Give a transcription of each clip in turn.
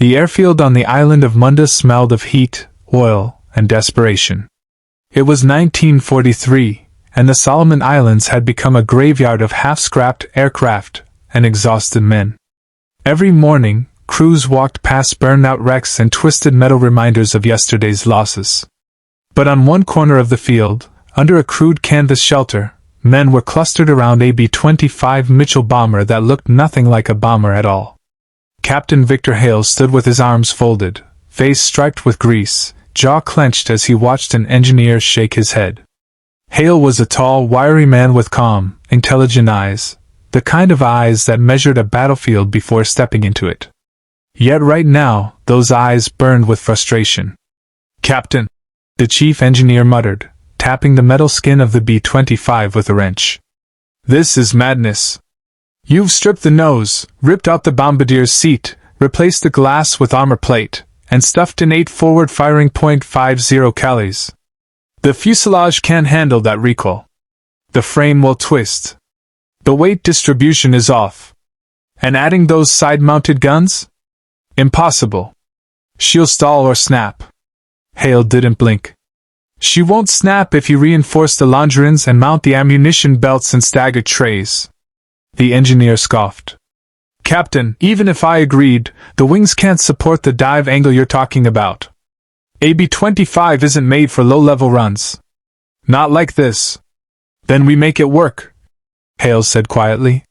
The airfield on the island of Munda smelled of heat, oil, and desperation. It was 1943, and the Solomon Islands had become a graveyard of half-scrapped aircraft and exhausted men. Every morning, crews walked past burned-out wrecks and twisted metal reminders of yesterday's losses. But on one corner of the field, under a crude canvas shelter, men were clustered around a B-25 Mitchell bomber that looked nothing like a bomber at all. Captain Victor Hale stood with his arms folded, face striped with grease, jaw clenched as he watched an engineer shake his head. Hale was a tall, wiry man with calm, intelligent eyes, the kind of eyes that measured a battlefield before stepping into it. Yet right now, those eyes burned with frustration. "Captain," the chief engineer muttered, tapping the metal skin of the B-25 with a wrench. "This is madness. You've stripped the nose, ripped out the bombardier's seat, replaced the glass with armor plate, and stuffed in 8 forward-firing .50 Callies. The fuselage can't handle that recoil. The frame will twist. The weight distribution is off. And adding those side-mounted guns? Impossible. She'll stall or snap." Hale didn't blink. "She won't snap if you reinforce the longerons and mount the ammunition belts and staggered trays." The engineer scoffed. "Captain, even if I agreed, the wings can't support the dive angle you're talking about. A B-25 isn't made for low-level runs. Not like this." "Then we make it work," Hale said quietly.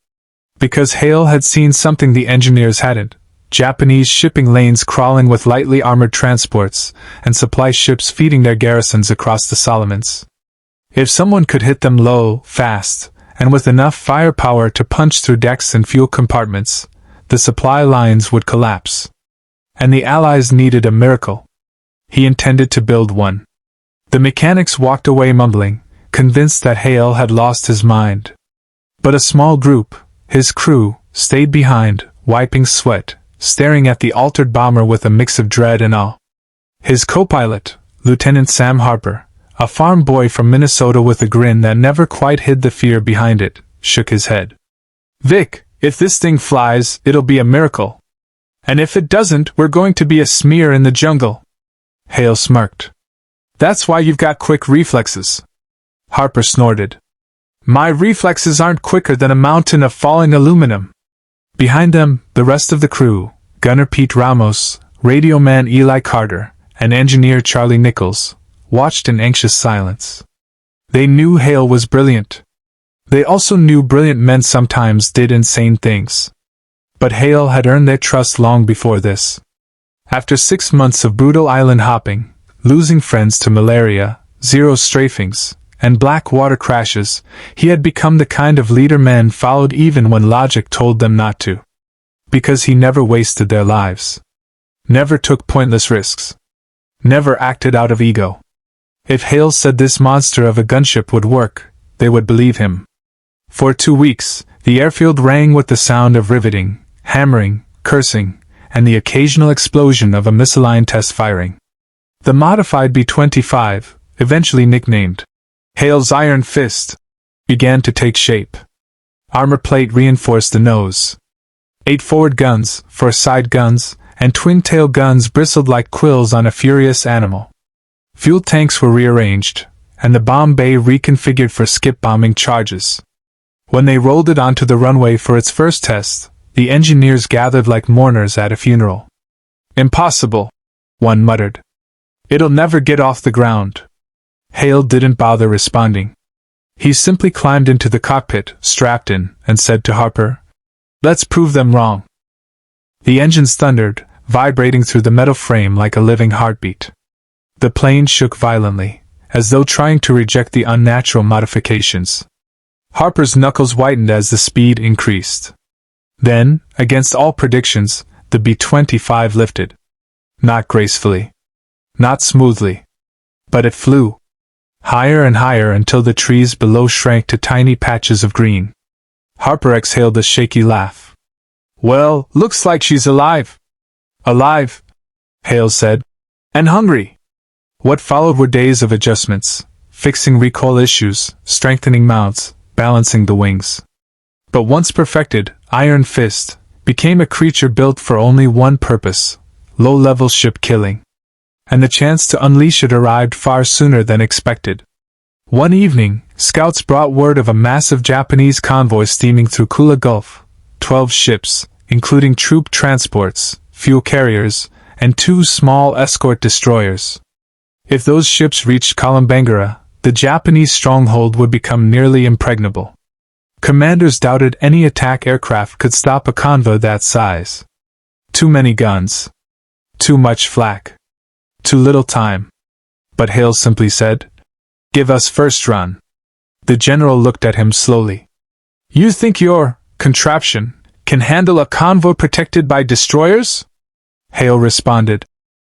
Because Hale had seen something the engineers hadn't: Japanese shipping lanes crawling with lightly armored transports, and supply ships feeding their garrisons across the Solomons. If someone could hit them low, fast, and with enough firepower to punch through decks and fuel compartments, the supply lines would collapse. And the Allies needed a miracle. He intended to build one. The mechanics walked away mumbling, convinced that Hale had lost his mind. But a small group, his crew, stayed behind, wiping sweat, staring at the altered bomber with a mix of dread and awe. His co-pilot, Lieutenant Sam Harper, a farm boy from Minnesota with a grin that never quite hid the fear behind it, shook his head. "Vic, if this thing flies, it'll be a miracle. And if it doesn't, we're going to be a smear in the jungle." Hale smirked. "That's why you've got quick reflexes." Harper snorted. "My reflexes aren't quicker than a mountain of falling aluminum." Behind them, the rest of the crew, Gunner Pete Ramos, radio man Eli Carter, and engineer Charlie Nichols, watched in anxious silence. They knew Hale was brilliant. They also knew brilliant men sometimes did insane things. But Hale had earned their trust long before this. After 6 months of brutal island hopping, losing friends to malaria, zero strafings, and black water crashes, he had become the kind of leader men followed even when logic told them not to. Because he never wasted their lives. Never took pointless risks. Never acted out of ego. If Hale said this monster of a gunship would work, they would believe him. For 2 weeks, the airfield rang with the sound of riveting, hammering, cursing, and the occasional explosion of a misaligned test firing. The modified B-25, eventually nicknamed Hale's Iron Fist, began to take shape. Armor plate reinforced the nose. 8 forward guns, 4 side guns, and twin-tail guns bristled like quills on a furious animal. Fuel tanks were rearranged, and the bomb bay reconfigured for skip bombing charges. When they rolled it onto the runway for its first test, the engineers gathered like mourners at a funeral. "Impossible," one muttered. "It'll never get off the ground." Hale didn't bother responding. He simply climbed into the cockpit, strapped in, and said to Harper, "Let's prove them wrong." The engines thundered, vibrating through the metal frame like a living heartbeat. The plane shook violently, as though trying to reject the unnatural modifications. Harper's knuckles whitened as the speed increased. Then, against all predictions, the B-25 lifted. Not gracefully. Not smoothly. But it flew. Higher and higher until the trees below shrank to tiny patches of green. Harper exhaled a shaky laugh. "Well, looks like she's alive." "Alive," Hale said. "And hungry." What followed were days of adjustments, fixing recoil issues, strengthening mounts, balancing the wings. But once perfected, Iron Fist became a creature built for only one purpose: low-level ship killing. And the chance to unleash it arrived far sooner than expected. One evening, scouts brought word of a massive Japanese convoy steaming through Kula Gulf, 12 ships, including troop transports, fuel carriers, and 2 small escort destroyers. If those ships reached Kalimbangara, the Japanese stronghold would become nearly impregnable. Commanders doubted any attack aircraft could stop a convoy that size. Too many guns. Too much flak. Too little time. But Hale simply said, "Give us first run." The general looked at him slowly. "You think your contraption can handle a convoy protected by destroyers?" Hale responded,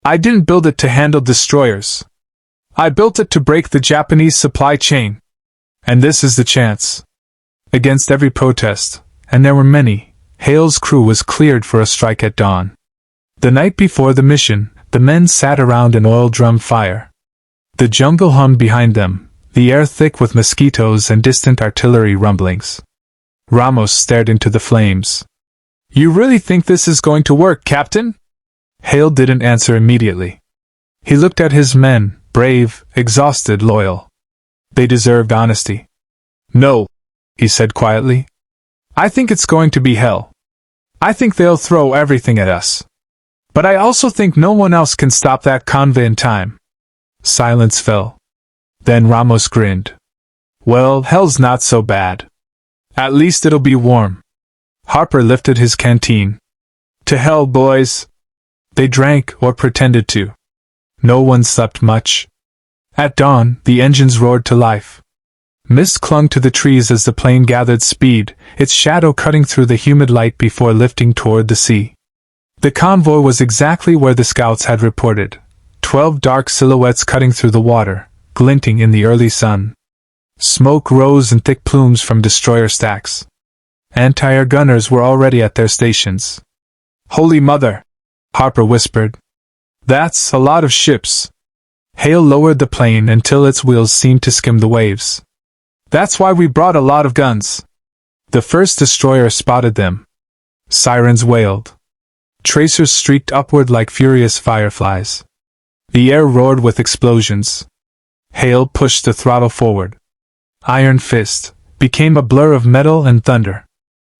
"I didn't build it to handle destroyers. I built it to break the Japanese supply chain. And this is the chance." Against every protest, and there were many, Hale's crew was cleared for a strike at dawn. The night before the mission, the men sat around an oil drum fire. The jungle hummed behind them, the air thick with mosquitoes and distant artillery rumblings. Ramos stared into the flames. "You really think this is going to work, Captain?" Hale didn't answer immediately. He looked at his men, brave, exhausted, loyal. They deserved honesty. "No," he said quietly. "I think it's going to be hell. I think they'll throw everything at us. But I also think no one else can stop that convoy in time." Silence fell. Then Ramos grinned. "Well, hell's not so bad. At least it'll be warm." Harper lifted his canteen. "To hell, boys." They drank, or pretended to. No one slept much. At dawn, the engines roared to life. Mist clung to the trees as the plane gathered speed, its shadow cutting through the humid light before lifting toward the sea. The convoy was exactly where the scouts had reported, 12 dark silhouettes cutting through the water, glinting in the early sun. Smoke rose in thick plumes from destroyer stacks. Anti-air gunners were already at their stations. "Holy Mother!" Harper whispered. "That's a lot of ships." Hale lowered the plane until its wheels seemed to skim the waves. "That's why we brought a lot of guns." The first destroyer spotted them. Sirens wailed. Tracers streaked upward like furious fireflies. The air roared with explosions. Hale pushed the throttle forward. Iron Fist became a blur of metal and thunder.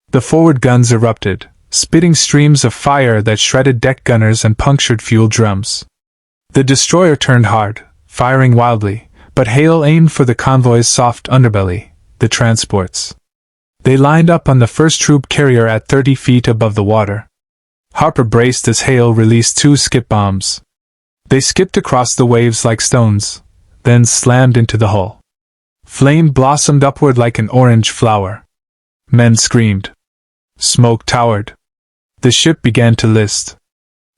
The forward guns erupted, spitting streams of fire that shredded deck gunners and punctured fuel drums. The destroyer turned hard, firing wildly, but Hale aimed for the convoy's soft underbelly, the transports. They lined up on the first troop carrier at 30 feet above the water. Harper braced as Hale released 2 skip bombs. They skipped across the waves like stones, then slammed into the hull. Flame blossomed upward like an orange flower. Men screamed. Smoke towered. The ship began to list.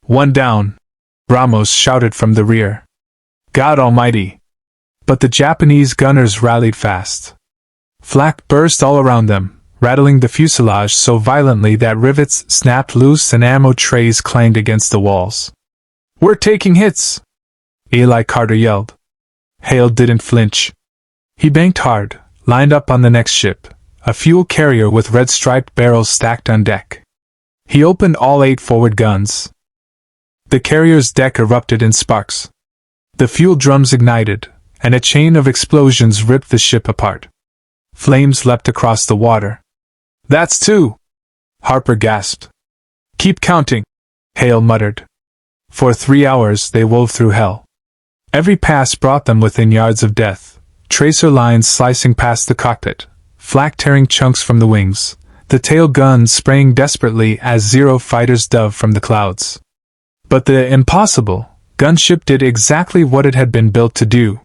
"One down," Ramos shouted from the rear. "God Almighty!" But the Japanese gunners rallied fast. Flak burst all around them, rattling the fuselage so violently that rivets snapped loose and ammo trays clanged against the walls. "We're taking hits!" Eli Carter yelled. Hale didn't flinch. He banked hard, lined up on the next ship, a fuel carrier with red-striped barrels stacked on deck. He opened all 8 forward guns. The carrier's deck erupted in sparks. The fuel drums ignited, and a chain of explosions ripped the ship apart. Flames leapt across the water. "That's 2!" Harper gasped. "Keep counting," Hale muttered. For 3 hours they wove through hell. Every pass brought them within yards of death, tracer lines slicing past the cockpit, flak tearing chunks from the wings, the tail guns spraying desperately as Zero fighters dove from the clouds. But the impossible, Gunship did exactly what it had been built to do.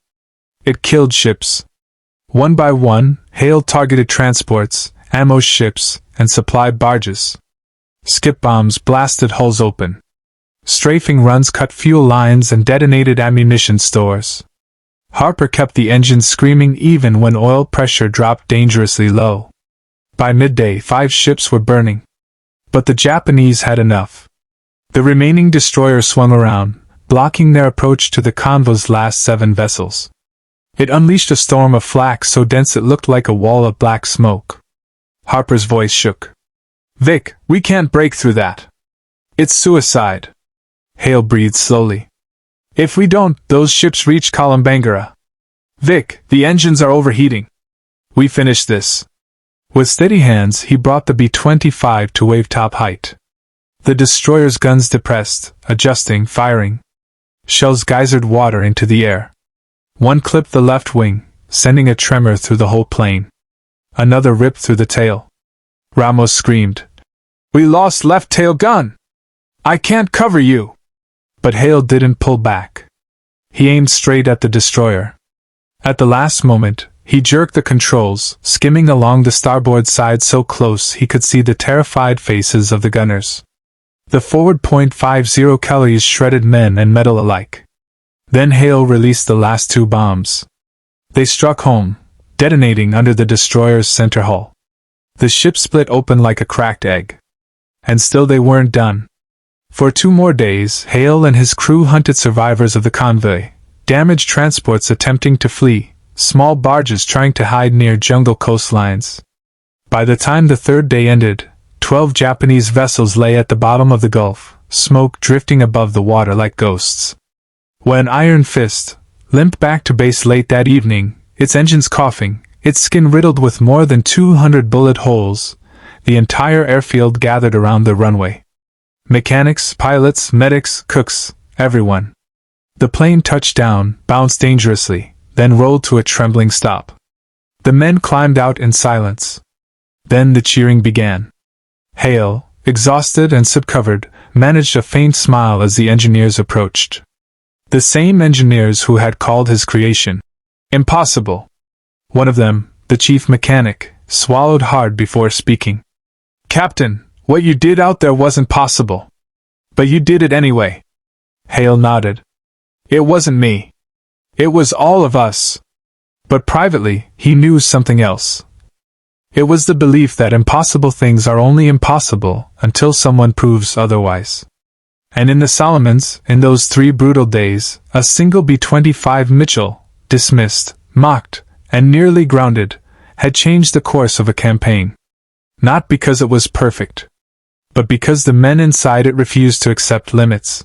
It killed ships. One by one, Hale targeted transports, ammo ships, and supply barges. Skip bombs blasted hulls open. Strafing runs cut fuel lines and detonated ammunition stores. Harper kept the engines screaming even when oil pressure dropped dangerously low. By midday, 5 ships were burning. But the Japanese had enough. The remaining destroyers swung around, blocking their approach to the convoy's last 7 vessels. It unleashed a storm of flak so dense it looked like a wall of black smoke. Harper's voice shook. "Vic, we can't break through that. It's suicide." Hale breathed slowly. If we don't, those ships reach Kolumbangara. Vic, the engines are overheating. We finish this. With steady hands, he brought the B-25 to wave-top height. The destroyer's guns depressed, adjusting, firing. Shells geysered water into the air. One clipped the left wing, sending a tremor through the whole plane. Another ripped through the tail. Ramos screamed, "We lost left tail gun! I can't cover you!" But Hale didn't pull back. He aimed straight at the destroyer. At the last moment, he jerked the controls, skimming along the starboard side so close he could see the terrified faces of the gunners. The forward .50 Kellys shredded men and metal alike. Then Hale released the last two bombs. They struck home, detonating under the destroyer's center hull. The ship split open like a cracked egg. And still they weren't done. For 2 more days, Hale and his crew hunted survivors of the convoy, damaged transports attempting to flee, small barges trying to hide near jungle coastlines. By the time the 3rd day ended, 12 Japanese vessels lay at the bottom of the Gulf, smoke drifting above the water like ghosts. When Iron Fist limped back to base late that evening, its engines coughing, its skin riddled with more than 200 bullet holes, the entire airfield gathered around the runway. Mechanics, pilots, medics, cooks, everyone. The plane touched down, bounced dangerously, then rolled to a trembling stop. The men climbed out in silence. Then the cheering began. Hale, exhausted and subcovered, managed a faint smile as the engineers approached. The same engineers who had called his creation impossible. One of them, the chief mechanic, swallowed hard before speaking. "Captain, what you did out there wasn't possible. But you did it anyway." Hale nodded. "It wasn't me. It was all of us." But privately, he knew something else. It was the belief that impossible things are only impossible until someone proves otherwise. And in the Solomons, in those 3 brutal days, a single B-25 Mitchell, dismissed, mocked, and nearly grounded, had changed the course of a campaign. Not because it was perfect, but because the men inside it refused to accept limits.